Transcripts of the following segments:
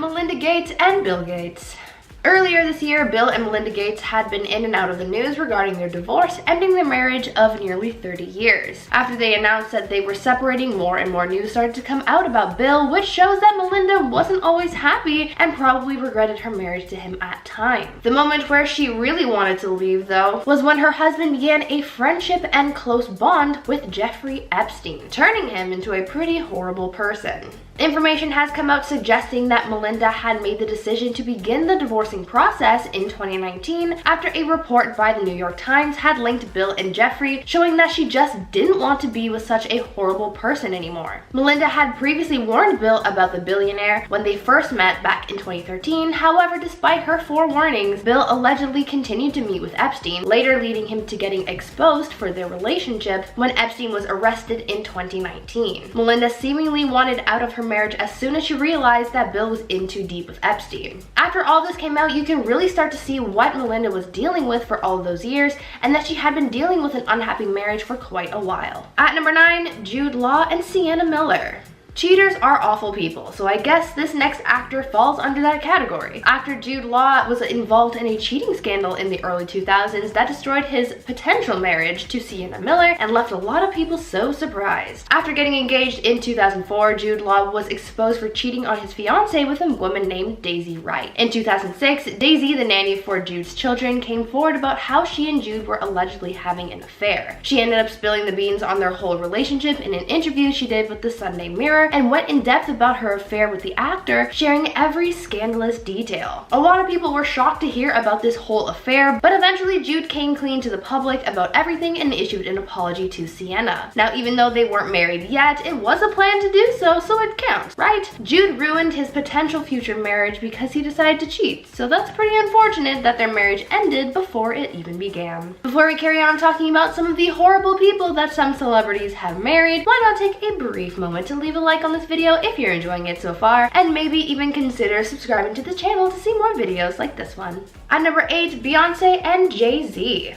Melinda Gates and Bill Gates. Earlier this year, Bill and Melinda Gates had been in and out of the news regarding their divorce, ending their marriage of nearly 30 years. After they announced that they were separating, more and more news started to come out about Bill, which shows that Melinda wasn't always happy and probably regretted her marriage to him at times. The moment where she really wanted to leave, though, was when her husband began a friendship and close bond with Jeffrey Epstein, turning him into a pretty horrible person. Information has come out suggesting that Melinda had made the decision to begin the divorcing process in 2019 after a report by the New York Times had linked Bill and Jeffrey, showing that she just didn't want to be with such a horrible person anymore. Melinda had previously warned Bill about the billionaire when they first met back in 2013. However, despite her forewarnings, Bill allegedly continued to meet with Epstein, later leading him to getting exposed for their relationship when Epstein was arrested in 2019. Melinda seemingly wanted out of her marriage as soon as she realized that Bill was in too deep with Epstein. After all this came out, you can really start to see what Melinda was dealing with for all of those years, and that she had been dealing with an unhappy marriage for quite a while. At number 9, Jude Law and Sienna Miller. Cheaters are awful people, so I guess this next actor falls under that category. Actor Jude Law was involved in a cheating scandal in the early 2000s that destroyed his potential marriage to Sienna Miller and left a lot of people so surprised. After getting engaged in 2004, Jude Law was exposed for cheating on his fiancée with a woman named Daisy Wright. In 2006, Daisy, the nanny for Jude's children, came forward about how she and Jude were allegedly having an affair. She ended up spilling the beans on their whole relationship in an interview she did with the Sunday Mirror, and went in depth about her affair with the actor, sharing every scandalous detail. A lot of people were shocked to hear about this whole affair, but eventually Jude came clean to the public about everything and issued an apology to Sienna. Now, even though they weren't married yet, it was a plan to do so, so it counts, right? Jude ruined his potential future marriage because he decided to cheat, so that's pretty unfortunate that their marriage ended before it even began. Before we carry on talking about some of the horrible people that some celebrities have married, why not take a brief moment to leave a like on this video if you're enjoying it so far, and maybe even consider subscribing to the channel to see more videos like this one. At number 8, Beyonce and Jay-Z.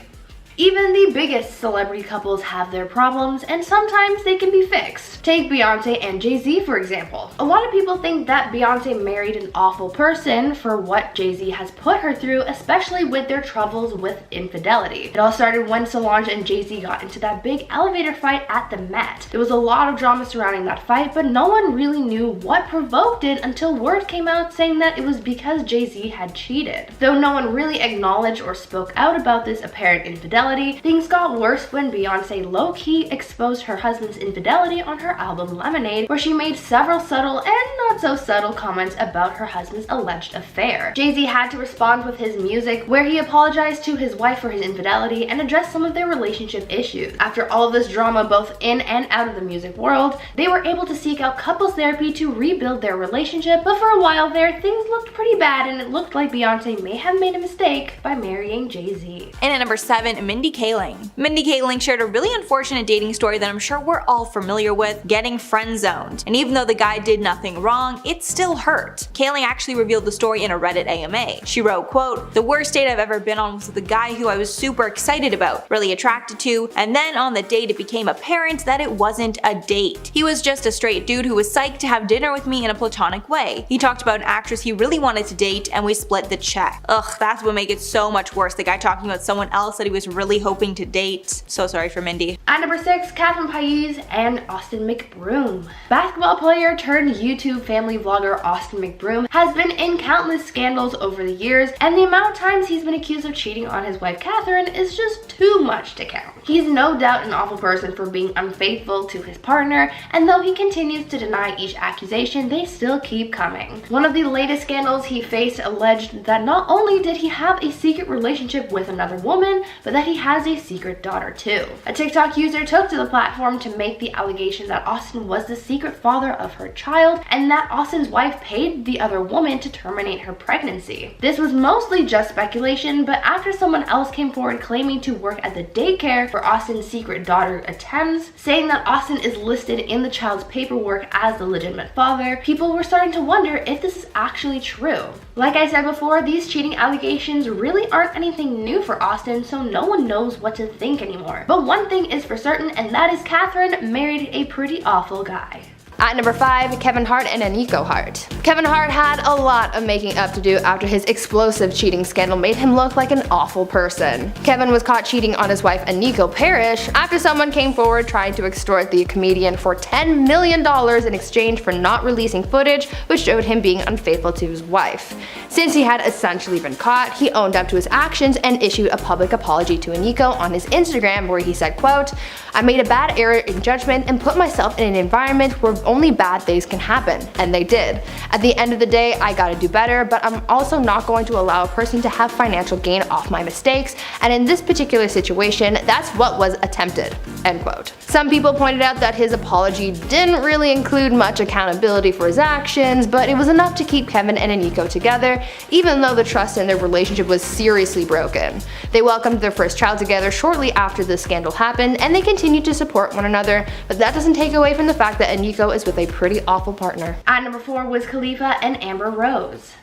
Even the biggest celebrity couples have their problems, and sometimes they can be fixed. Take Beyonce and Jay-Z for example. A lot of people think that Beyonce married an awful person for what Jay-Z has put her through, especially with their troubles with infidelity. It all started when Solange and Jay-Z got into that big elevator fight at the Met. There was a lot of drama surrounding that fight, but no one really knew what provoked it until word came out saying that it was because Jay-Z had cheated. Though no one really acknowledged or spoke out about this apparent infidelity, things got worse when Beyonce low-key exposed her husband's infidelity on her album Lemonade, where she made several subtle and not so subtle comments about her husband's alleged affair. Jay-Z had to respond with his music, where he apologized to his wife for his infidelity and addressed some of their relationship issues. After all of this drama both in and out of the music world, they were able to seek out couples therapy to rebuild their relationship, but for a while there, things looked pretty bad and it looked like Beyonce may have made a mistake by marrying Jay-Z. And at number 7, Mindy Kaling. Mindy Kaling shared a really unfortunate dating story that I'm sure we're all familiar with, getting friend-zoned. And even though the guy did nothing wrong, it still hurt. Kaling actually revealed the story in a Reddit AMA. She wrote, quote, "The worst date I've ever been on was with a guy who I was super excited about, really attracted to, and then on the date it became apparent that it wasn't a date. He was just a straight dude who was psyched to have dinner with me in a platonic way. He talked about an actress he really wanted to date and we split the check." Ugh, that's what makes it so much worse. The guy talking about someone else that he was really hoping to date. So sorry for Mindy. At number 6, Paiz and Austin McBroom. Basketball player turned YouTube family vlogger Austin McBroom has been in countless scandals over the years, and the amount of times he's been accused of cheating on his wife Catherine is just too much to count. He's no doubt an awful person for being unfaithful to his partner, and though he continues to deny each accusation, they still keep coming. One of the latest scandals he faced alleged that not only did he have a secret relationship with another woman, but that he has a secret daughter too. A TikTok user took to the platform to make the allegation that Austin was the secret father of her child, and that Austin's wife paid the other woman to terminate her pregnancy. This was mostly just speculation, but after someone else came forward claiming to work at the daycare where Austin's secret daughter attends, saying that Austin is listed in the child's paperwork as the legitimate father, people were starting to wonder if this is actually true. Like I said before, these cheating allegations really aren't anything new for Austin, so no one knows what to think anymore. But one thing is for certain, and that is Catherine married a pretty awful guy. At number 5, Kevin Hart and Eniko Hart. Kevin Hart had a lot of making up to do after his explosive cheating scandal made him look like an awful person. Kevin was caught cheating on his wife Eniko Parrish after someone came forward trying to extort the comedian for $10 million in exchange for not releasing footage which showed him being unfaithful to his wife. Since he had essentially been caught, he owned up to his actions and issued a public apology to Eniko on his Instagram where he said, quote, "I made a bad error in judgment and put myself in an environment where only bad things can happen, and they did. At the end of the day, I gotta do better, but I'm also not going to allow a person to have financial gain off my mistakes, and in this particular situation, that's what was attempted." End quote. Some people pointed out that his apology didn't really include much accountability for his actions, but it was enough to keep Kevin and Eniko together, even though the trust in their relationship was seriously broken. They welcomed their first child together shortly after this scandal happened, and they continued to support one another, but that doesn't take away from the fact that Eniko is with a pretty awful partner. At number 4, Wiz Khalifa and Amber Rose.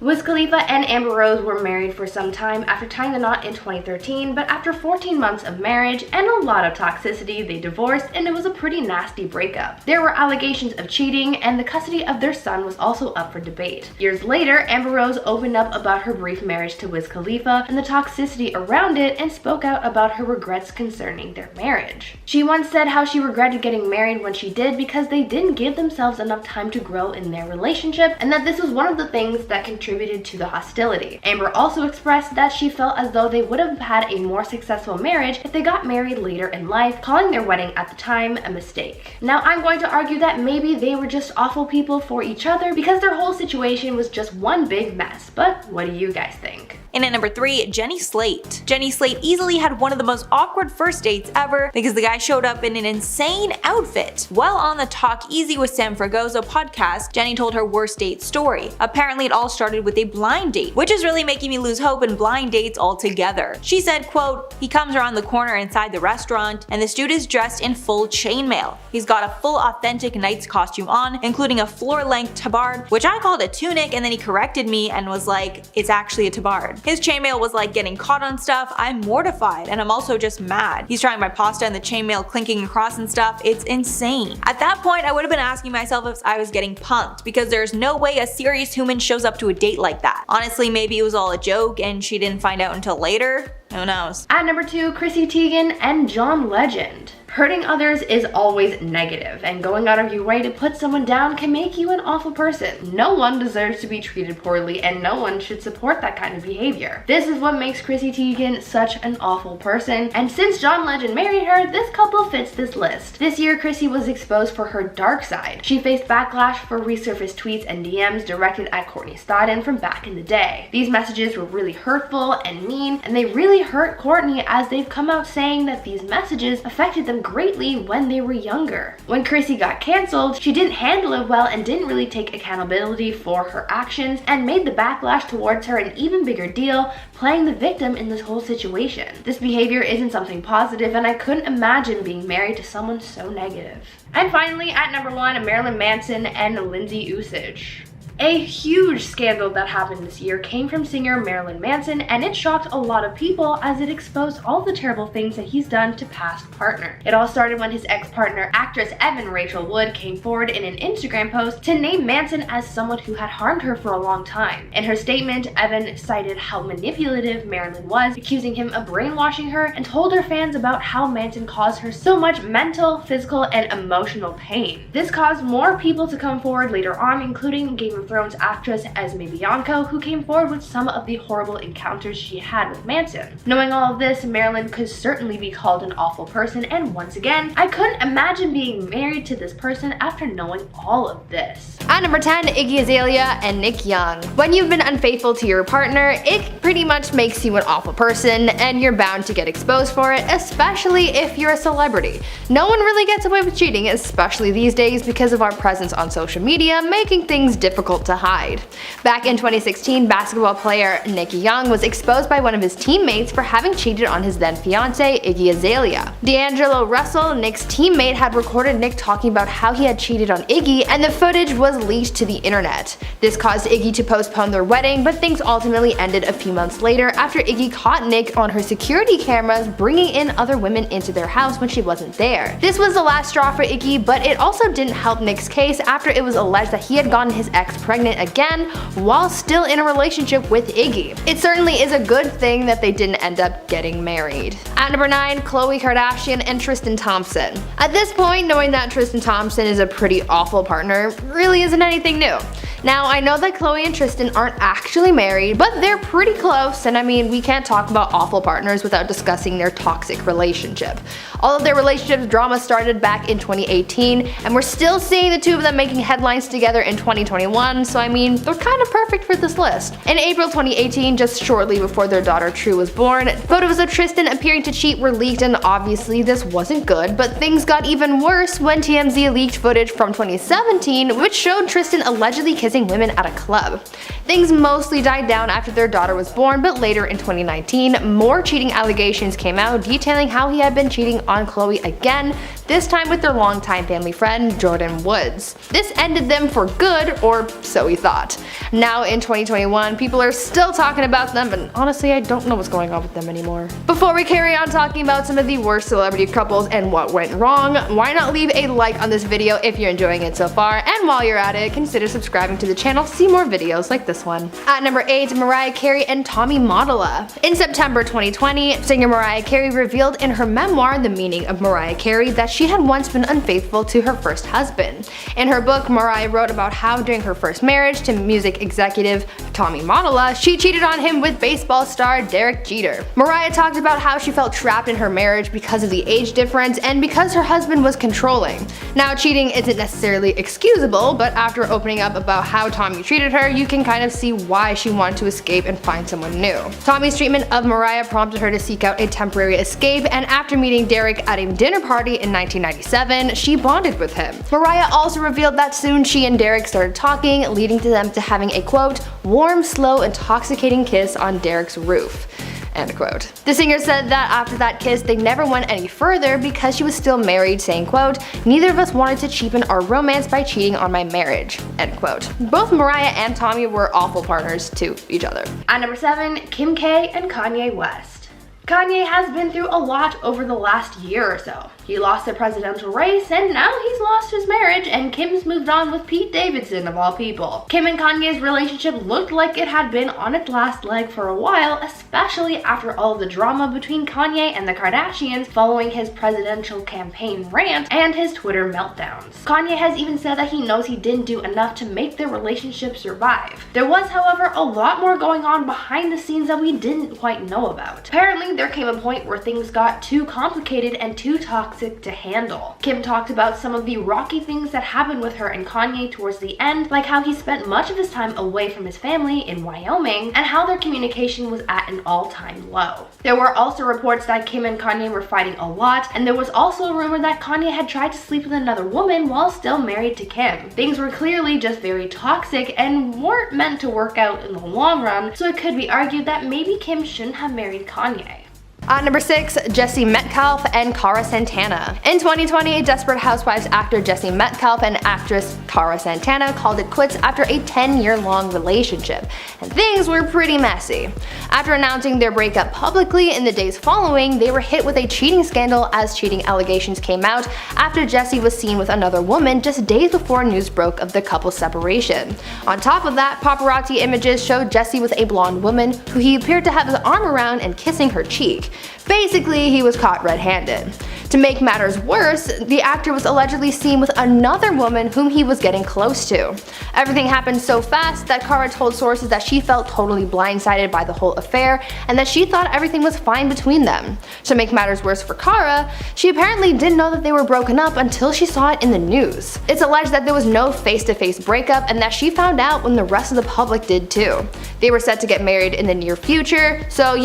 Wiz Khalifa and Amber Rose were married for some time after tying the knot in 2013, but after 14 months of marriage and a lot of toxicity, they divorced and it was a pretty nasty breakup. There were allegations of cheating and the custody of their son was also up for debate. Years later, Amber Rose opened up about her brief marriage to Wiz Khalifa and the toxicity around it and spoke out about her regrets concerning their marriage. She once said how she regretted getting married when she did because they didn't give themselves enough time to grow in their relationship and that this was one of the things that contributed to the hostility. Amber also expressed that she felt as though they would have had a more successful marriage if they got married later in life, calling their wedding at the time a mistake. Now I'm going to argue that maybe they were just awful people for each other because their whole situation was just one big mess, but what do you guys think? And at number 3, Jenny Slate. Jenny Slate easily had one of the most awkward first dates ever because the guy showed up in an insane outfit. While on the Talk Easy with Sam Fragoso podcast, Jenny told her worst date story. Apparently it all started with a blind date, which is really making me lose hope in blind dates altogether. She said, quote, "He comes around the corner inside the restaurant and this dude is dressed in full chainmail. He's got a full authentic knight's costume on, including a floor-length tabard," which I called a tunic, and then he corrected me and was like, "It's actually a tabard." His chainmail was like getting caught on stuff. I'm mortified and I'm also just mad. He's trying my pasta and the chainmail clinking across and stuff. It's insane. At that point, I would have been asking myself if I was getting punked because there's no way a serious human shows up to a date like that. Honestly, maybe it was all a joke and she didn't find out until later. Who knows? At number 2, Chrissy Teigen and John Legend. Hurting others is always negative, and going out of your way to put someone down can make you an awful person. No one deserves to be treated poorly, and no one should support that kind of behavior. This is what makes Chrissy Teigen such an awful person, and since John Legend married her, this couple fits this list. This year, Chrissy was exposed for her dark side. She faced backlash for resurfaced tweets and DMs directed at Courtney Stodden from back in the day. These messages were really hurtful and mean, and they really hurt Courtney as they've come out saying that these messages affected them greatly when they were younger. When Chrissy got cancelled, she didn't handle it well and didn't really take accountability for her actions and made the backlash towards her an even bigger deal, playing the victim in this whole situation. This behavior isn't something positive, and I couldn't imagine being married to someone so negative. And finally, at number 1, Marilyn Manson and Lindsay Usage. A huge scandal that happened this year came from singer Marilyn Manson, and it shocked a lot of people as it exposed all the terrible things that he's done to past partners. It all started when his ex-partner, actress Evan Rachel Wood, came forward in an Instagram post to name Manson as someone who had harmed her for a long time. In her statement, Evan cited how manipulative Marilyn was, accusing him of brainwashing her, and told her fans about how Manson caused her so much mental, physical, and emotional pain. This caused more people to come forward later on, including Game of Thrones actress Esme Bianco, who came forward with some of the horrible encounters she had with Manson. Knowing all of this, Marilyn could certainly be called an awful person, and once again, I couldn't imagine being married to this person after knowing all of this. At number 10, Iggy Azalea and Nick Young. When you've been unfaithful to your partner, it pretty much makes you an awful person, and you're bound to get exposed for it, especially if you're a celebrity. No one really gets away with cheating, especially these days because of our presence on social media, making things difficult difficult to hide. Back in 2016, basketball player Nick Young was exposed by one of his teammates for having cheated on his then fiancée, Iggy Azalea. D'Angelo Russell, Nick's teammate, had recorded Nick talking about how he had cheated on Iggy, and the footage was leaked to the internet. This caused Iggy to postpone their wedding, but things ultimately ended a few months later after Iggy caught Nick on her security cameras bringing in other women into their house when she wasn't there. This was the last straw for Iggy, but it also didn't help Nick's case after it was alleged that he had gotten his ex pregnant again while still in a relationship with Iggy. It certainly is a good thing that they didn't end up getting married. At number 9, Khloe Kardashian and Tristan Thompson. At this point, knowing that Tristan Thompson is a pretty awful partner really isn't anything new. Now, I know that Khloe and Tristan aren't actually married, but they're pretty close, and I mean, we can't talk about awful partners without discussing their toxic relationship. All of their relationship drama started back in 2018, and we're still seeing the two of them making headlines together in 2021, so I mean, they're kind of perfect for this list. In April 2018, just shortly before their daughter True was born, photos of Tristan appearing to cheat were leaked, and obviously this wasn't good, but things got even worse when TMZ leaked footage from 2017, which showed Tristan allegedly kissing women at a club. Things mostly died down after their daughter was born, but later in 2019, more cheating allegations came out detailing how he had been cheating on Khloe again, this time with their longtime family friend, Jordan Woods. This ended them for good, or so he thought. Now in 2021, people are still talking about them, but honestly, I don't know what's going on with them anymore. Before we carry on talking about some of the worst celebrity couples and what went wrong, why not leave a like on this video if you're enjoying it so far, and while you're at it, consider subscribing to the channel to see more videos like this one. At number 8, Mariah Carey and Tommy Mottola. In September 2020, singer Mariah Carey revealed in her memoir, The Meaning of Mariah Carey, that she had once been unfaithful to her first husband. In her book, Mariah wrote about how during her first marriage to music executive Tommy Mottola, she cheated on him with baseball star Derek Jeter. Mariah talked about how she felt trapped in her marriage because of the age difference and because her husband was controlling. Now, cheating isn't necessarily excusable, but after opening up about how Tommy treated her, you can kind of see why she wanted to escape and find someone new. Tommy's treatment of Mariah prompted her to seek out a temporary escape, and after meeting Derek at a dinner party in 1997, she bonded with him. Mariah also revealed that soon she and Derek started talking, leading to them to having a quote, warm, slow, intoxicating kiss on Derek's roof. End quote. The singer said that after that kiss, they never went any further because she was still married, saying, quote, neither of us wanted to cheapen our romance by cheating on my marriage. End quote. Both Mariah and Tommy were awful partners to each other. At number 7, Kim K and Kanye West. Kanye has been through a lot over the last year or so. He lost the presidential race, and now he's lost his marriage, and Kim's moved on with Pete Davidson of all people. Kim and Kanye's relationship looked like it had been on its last leg for a while, especially after all the drama between Kanye and the Kardashians following his presidential campaign rant and his Twitter meltdowns. Kanye has even said that he knows he didn't do enough to make their relationship survive. There was, however, a lot more going on behind the scenes that we didn't quite know about. Apparently, there came a point where things got too complicated and too toxic to handle. Kim talked about some of the rocky things that happened with her and Kanye towards the end, like how he spent much of his time away from his family in Wyoming and how their communication was at an all-time low. There were also reports that Kim and Kanye were fighting a lot, and there was also a rumor that Kanye had tried to sleep with another woman while still married to Kim. Things were clearly just very toxic and weren't meant to work out in the long run, so it could be argued that maybe Kim shouldn't have married Kanye. At number 6, Jesse Metcalfe and Cara Santana. In 2020, Desperate Housewives actor Jesse Metcalfe and actress Cara Santana called it quits after a 10-year-long relationship, and things were pretty messy. After announcing their breakup publicly in the days following, they were hit with a cheating scandal as cheating allegations came out after Jesse was seen with another woman just days before news broke of the couple's separation. On top of that, paparazzi images showed Jesse with a blonde woman who he appeared to have his arm around and kissing her cheek. Basically, he was caught red-handed. To make matters worse, the actor was allegedly seen with another woman whom he was getting close to. Everything happened so fast that Cara told sources that she felt totally blindsided by the whole affair and that she thought everything was fine between them. To make matters worse for Cara, she apparently didn't know that they were broken up until she saw it in the news. It's alleged that there was no face-to-face breakup and that she found out when the rest of the public did too. They were set to get married in the near future, so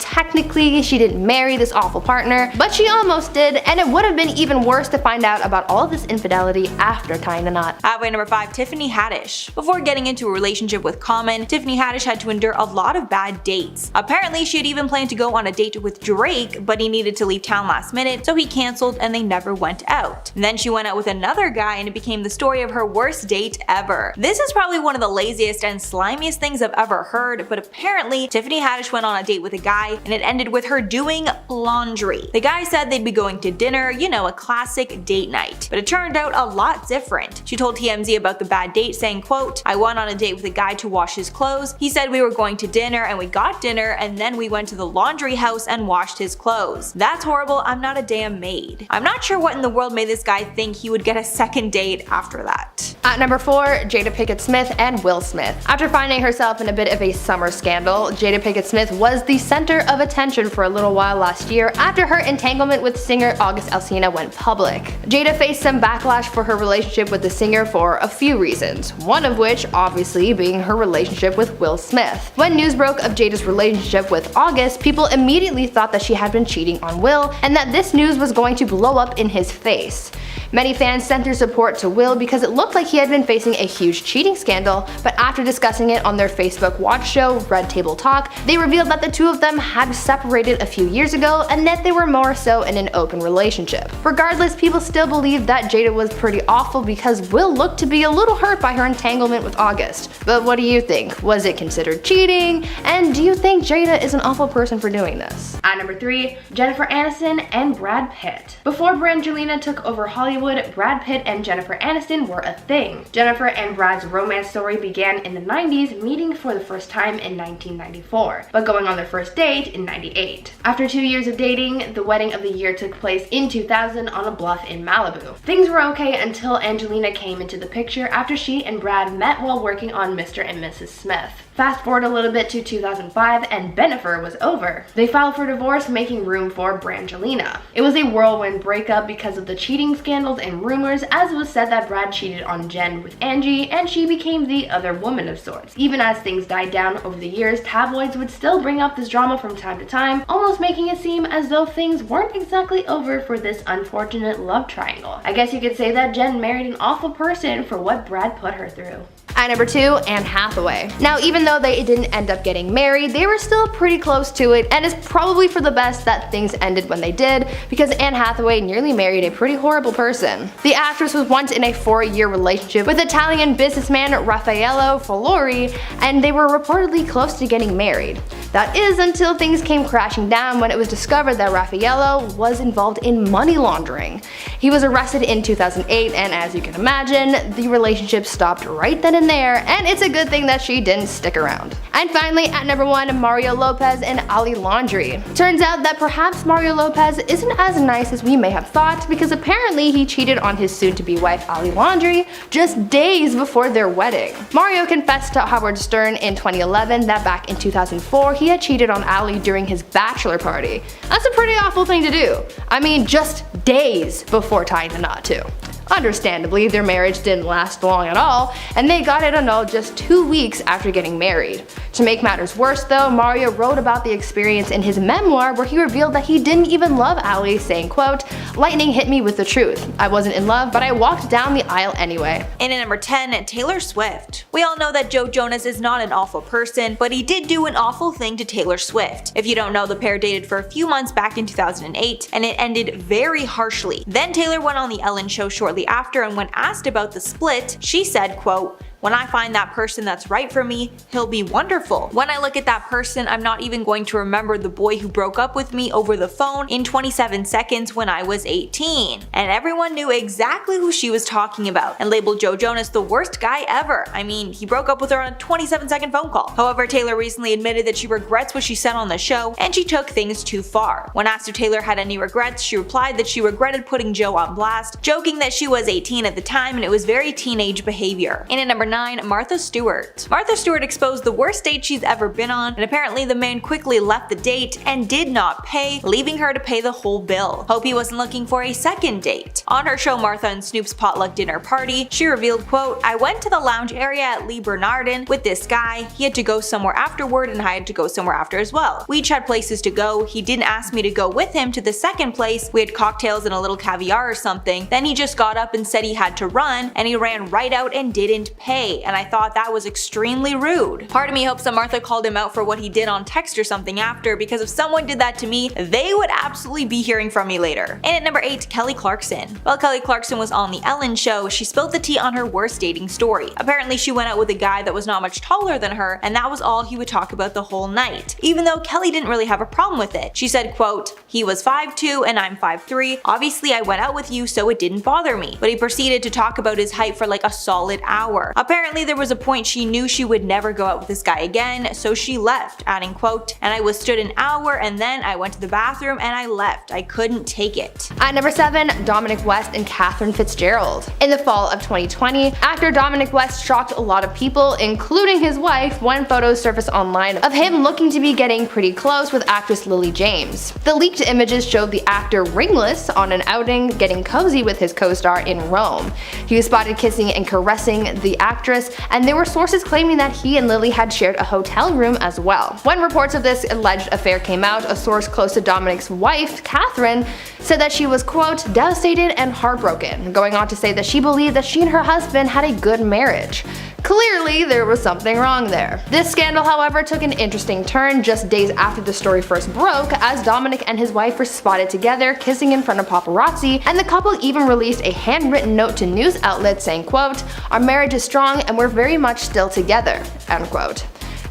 technically she didn't marry this awful partner, but she almost did, did, and it would have been even worse to find out about all of this infidelity after tying the knot. At way number 5, Tiffany Haddish. Before getting into a relationship with Common, Tiffany Haddish had to endure a lot of bad dates. Apparently, she had even planned to go on a date with Drake, but he needed to leave town last minute, so he cancelled and they never went out. And then she went out with another guy and it became the story of her worst date ever. This is probably one of the laziest and slimiest things I've ever heard, but apparently Tiffany Haddish went on a date with a guy and it ended with her doing laundry. The guy said they'd be going to dinner, you know, a classic date night. But it turned out a lot different. She told TMZ about the bad date saying, quote, "I went on a date with a guy to wash his clothes. He said we were going to dinner and we got dinner and then we went to the laundry house and washed his clothes. That's horrible, I'm not a damn maid." I'm not sure what in the world made this guy think he would get a second date after that. At number 4, Jada Pinkett Smith and Will Smith. After finding herself in a bit of a summer scandal, Jada Pinkett Smith was the center of attention for a little while last year after her entanglement with singer August Alsina went public. Jada faced some backlash for her relationship with the singer for a few reasons, one of which obviously being her relationship with Will Smith. When news broke of Jada's relationship with August, people immediately thought that she had been cheating on Will and that this news was going to blow up in his face. Many fans sent their support to Will because it looked like he had been facing a huge cheating scandal, but after discussing it on their Facebook watch show, Red Table Talk, they revealed that the two of them had separated a few years ago and that they were more so in an open relationship. Regardless, people still believed that Jada was pretty awful because Will looked to be a little hurt by her entanglement with August. But what do you think? Was it considered cheating? And do you think Jada is an awful person for doing this? At number 3, Jennifer Aniston and Brad Pitt. Before Brangelina took over Hollywood, Brad Pitt and Jennifer Aniston were a thing. Jennifer and Brad's romance story began in the 90s, meeting for the first time in 1994, but going on their first date in 98. After 2 years of dating, the wedding of the year took place in 2000 on a bluff in Malibu. Things were okay until Angelina came into the picture after she and Brad met while working on Mr. and Mrs. Smith. Fast forward a little bit to 2005 and Bennifer was over. They filed for divorce, making room for Brangelina. It was a whirlwind breakup because of the cheating scandals and rumors, as it was said that Brad cheated on Jen with Angie and she became the other woman of sorts. Even as things died down over the years, tabloids would still bring up this drama from time to time, almost making it seem as though things weren't exactly over for this unfortunate love triangle. I guess you could say that Jen married an awful person for what Brad put her through. At number 2, Anne Hathaway. Now, even though they didn't end up getting married, they were still pretty close to it, and it's probably for the best that things ended when they did, because Anne Hathaway nearly married a pretty horrible person. The actress was once in a 4-year relationship with Italian businessman Raffaello Fallori, and they were reportedly close to getting married. That is until things came crashing down when it was discovered that Raffaello was involved in money laundering. He was arrested in 2008, and as you can imagine, the relationship stopped right then and there, and it's a good thing that she didn't stick around. And finally, at number 1, Mario Lopez and Ali Laundrie. Turns out that perhaps Mario Lopez isn't as nice as we may have thought, because apparently he cheated on his soon-to-be wife Ali Laundrie just days before their wedding. Mario confessed to Howard Stern in 2011 that back in 2004 he had cheated on Ali during his bachelor party. That's a pretty awful thing to do. I mean, just days before tying the knot too. Understandably, their marriage didn't last long at all, and they got it annulled just 2 weeks after getting married. To make matters worse though, Mario wrote about the experience in his memoir where he revealed that he didn't even love Ali, saying, quote, "Lightning hit me with the truth. I wasn't in love, but I walked down the aisle anyway." And at number 10, Taylor Swift. We all know that Joe Jonas is not an awful person, but he did do an awful thing to Taylor Swift. If you don't know, the pair dated for a few months back in 2008, and it ended very harshly. Then Taylor went on the Ellen show shortly after, and when asked about the split, she said, quote, "When I find that person that's right for me, he'll be wonderful. When I look at that person, I'm not even going to remember the boy who broke up with me over the phone in 27 seconds when I was 18. And everyone knew exactly who she was talking about and labeled Joe Jonas the worst guy ever. I mean, he broke up with her on a 27-second phone call. However, Taylor recently admitted that she regrets what she said on the show, and she took things too far. When asked if Taylor had any regrets, she replied that she regretted putting Joe on blast, joking that she was 18 at the time and it was very teenage behavior. And at number 9. Martha Stewart. Martha Stewart exposed the worst date she's ever been on, and apparently the man quickly left the date and did not pay, leaving her to pay the whole bill. Hope he wasn't looking for a second date. On her show Martha and Snoop's potluck dinner party, she revealed, quote, "I went to the lounge area at Lee Bernardin with this guy. He had to go somewhere afterward and I had to go somewhere after as well. We each had places to go. He didn't ask me to go with him to the second place. We had cocktails and a little caviar or something. Then he just got up and said he had to run, and he ran right out and didn't pay, and I thought that was extremely rude." Part of me hopes that Martha called him out for what he did on text or something after, because if someone did that to me, they would absolutely be hearing from me later. And at number 8, Kelly Clarkson. While Kelly Clarkson was on the Ellen show, she spilled the tea on her worst dating story. Apparently she went out with a guy that was not much taller than her, and that was all he would talk about the whole night. Even though Kelly didn't really have a problem with it. She said, quote, "He was 5'2" and I'm 5'3. Obviously I went out with you so it didn't bother me." But he proceeded to talk about his height for like a solid hour. Apparently there was a point she knew she would never go out with this guy again, so she left, adding, quote, "And I was stood an hour and then I went to the bathroom and I left. I couldn't take it." At number 7, Dominic West and Catherine Fitzgerald. In the fall of 2020, actor Dominic West shocked a lot of people, including his wife, when photos surfaced online of him looking to be getting pretty close with actress Lily James. The leaked images showed the actor ringless on an outing, getting cozy with his co-star in Rome. He was spotted kissing and caressing the actress, and there were sources claiming that he and Lily had shared a hotel room as well. When reports of this alleged affair came out, a source close to Dominic's wife, Catherine, said that she was, quote, "devastated and heartbroken," going on to say that she believed that she and her husband had a good marriage. Clearly, there was something wrong there. This scandal, however, took an interesting turn just days after the story first broke, as Dominic and his wife were spotted together kissing in front of paparazzi, and the couple even released a handwritten note to news outlets saying, quote, "Our marriage is strong and we're very much still together," end quote.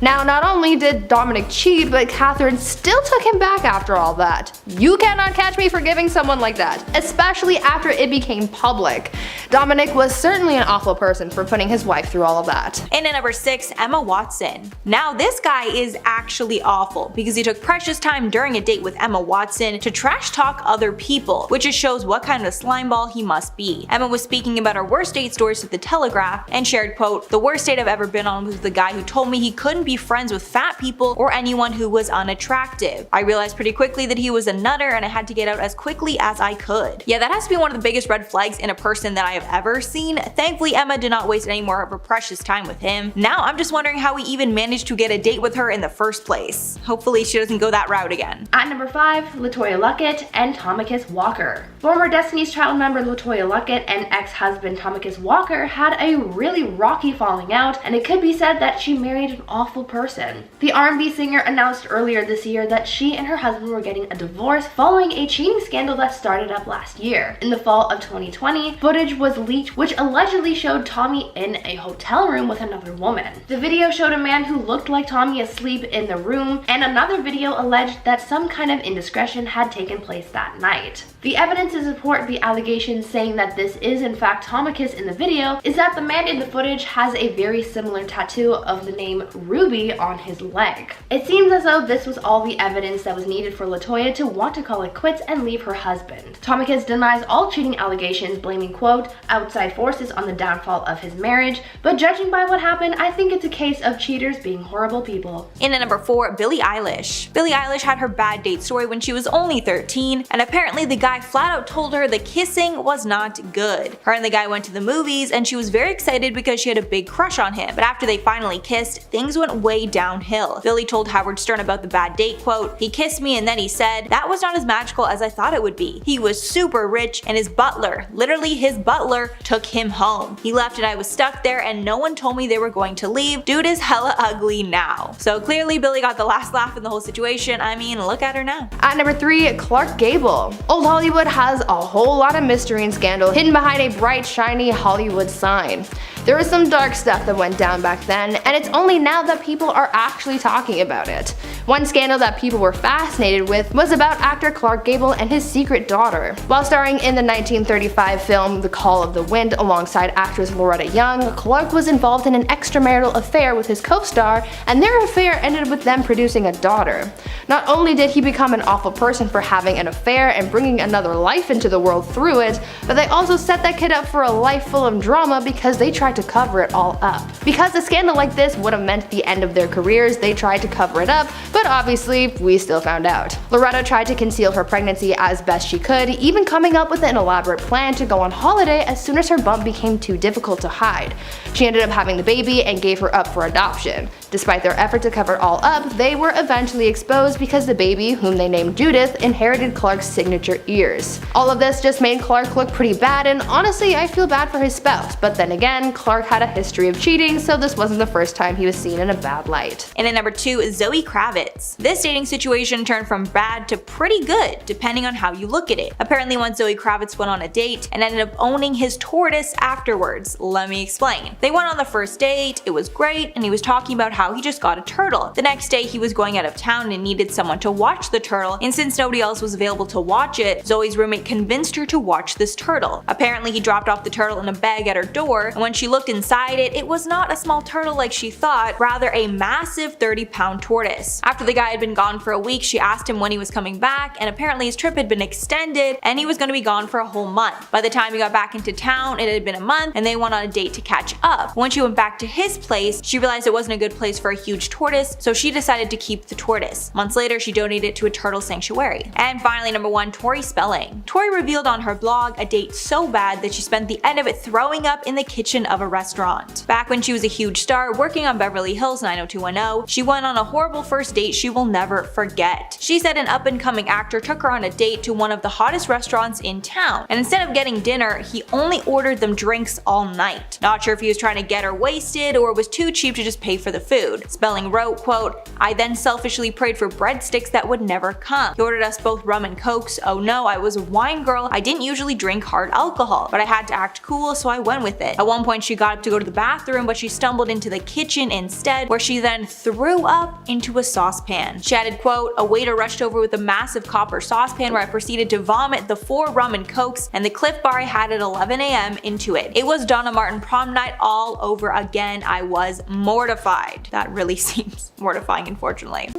Now, not only did Dominic cheat, but Catherine still took him back after all that. You cannot catch me forgiving someone like that, especially after it became public. Dominic was certainly an awful person for putting his wife through all of that. And at number 6, Emma Watson. Now this guy is actually awful because he took precious time during a date with Emma Watson to trash talk other people, which just shows what kind of a slimeball he must be. Emma was speaking about her worst date stories to the Telegraph and shared, quote, "The worst date I've ever been on was with the guy who told me he couldn't be friends with fat people or anyone who was unattractive. I realized pretty quickly that he was a nutter and I had to get out as quickly as I could." Yeah, that has to be one of the biggest red flags in a person that I have ever seen. Thankfully, Emma did not waste any more of her precious time with him. Now I'm just wondering how he even managed to get a date with her in the first place. Hopefully she doesn't go that route again. At number 5, Letoya Luckett and Tommicus Walker. Former Destiny's Child member Letoya Luckett and ex-husband Tommicus Walker had a really rocky falling out, and it could be said that she married an awful person. The R&B singer announced earlier this year that she and her husband were getting a divorce following a cheating scandal that started up last year. In the fall of 2020, footage was leaked which allegedly showed Tommy in a hotel room with another woman. The video showed a man who looked like Tommy asleep in the room, and another video alleged that some kind of indiscretion had taken place that night. The evidence to support the allegations saying that this is in fact Tommicus in the video is that the man in the footage has a very similar tattoo of the name Ruby on his leg. It seems as though this was all the evidence that was needed for Letoya to want to call it quits and leave her husband. Tommicus denies all cheating allegations, blaming, quote, "outside forces" on the downfall of his marriage, but judging by what happened, I think it's a case of cheaters being horrible people. In at number 4, Billie Eilish. Billie Eilish had her bad date story when she was only 13, and apparently the guy flat out told her the kissing was not good. Her and the guy went to the movies and she was very excited because she had a big crush on him, but after they finally kissed, things went way downhill. Billie told Howard Stern about the bad date, quote, "He kissed me and then he said, that was not as magical as I thought it would be. He was super rich and his butler, literally his butler, took him home. He left and I was stuck there and no one told me they were going to leave. Dude is hella ugly now." So clearly Billie got the last laugh in the whole situation. I mean, look at her now. At number 3, Clark Gable. Old Hollywood has a whole lot of mystery and scandal hidden behind a bright, shiny Hollywood sign. There was some dark stuff that went down back then, and it's only now that people are actually talking about it. One scandal that people were fascinated with was about actor Clark Gable and his secret daughter. While starring in the 1935 film The Call of the Wind alongside actress Loretta Young, Clark was involved in an extramarital affair with his co-star, and their affair ended with them producing a daughter. Not only did he become an awful person for having an affair and bringing another life into the world through it, but they also set that kid up for a life full of drama because they tried tried to cover it all up. Because a scandal like this would have meant the end of their careers, they tried to cover it up, but obviously, we still found out. Loretta tried to conceal her pregnancy as best she could, even coming up with an elaborate plan to go on holiday as soon as her bump became too difficult to hide. She ended up having the baby and gave her up for adoption. Despite their effort to cover it all up, they were eventually exposed because the baby, whom they named Judith, inherited Clark's signature ears. All of this just made Clark look pretty bad, and honestly, I feel bad for his spouse, but then again, Clark had a history of cheating, so this wasn't the first time he was seen in a bad light. And at number 2 is Zoe Kravitz. This dating situation turned from bad to pretty good, depending on how you look at it. Apparently once Zoe Kravitz went on a date and ended up owning his tortoise afterwards. Let me explain. They went on the first date, it was great, and he was talking about how he just got a turtle. The next day he was going out of town and needed someone to watch the turtle, and since nobody else was available to watch it, Zoe's roommate convinced her to watch this turtle. Apparently he dropped off the turtle in a bag at her door, and when she looked inside it, it was not a small turtle like she thought, rather a massive 30-pound tortoise. After the guy had been gone for a week, she asked him when he was coming back, and apparently his trip had been extended and he was going to be gone for a whole month. By the time he got back into town, it had been a month and they went on a date to catch up. When she went back to his place, she realized it wasn't a good place for a huge tortoise, so she decided to keep the tortoise. Months later, she donated it to a turtle sanctuary. And finally, number 1, Tori Spelling. Tori revealed on her blog a date so bad that she spent the end of it throwing up in the kitchen of a restaurant. Back when she was a huge star working on Beverly Hills 90210, she went on a horrible first date she will never forget. She said an up-and-coming actor took her on a date to one of the hottest restaurants in town, and instead of getting dinner, he only ordered them drinks all night. Not sure if he was trying to get her wasted or it was too cheap to just pay for the food. Spelling wrote, quote, "I then selfishly prayed for breadsticks that would never come. He ordered us both rum and cokes. Oh no, I was a wine girl. I didn't usually drink hard alcohol, but I had to act cool, so I went with it. At one point she got up to go to the bathroom, but she stumbled into the kitchen instead, where she then threw up into a saucepan." She added, quote, "A waiter rushed over with a massive copper saucepan where I proceeded to vomit the 4 rum and cokes and the Cliff Bar I had at 11 a.m. into it. It was Donna Martin prom night all over again. I was mortified." That really seems mortifying, unfortunately.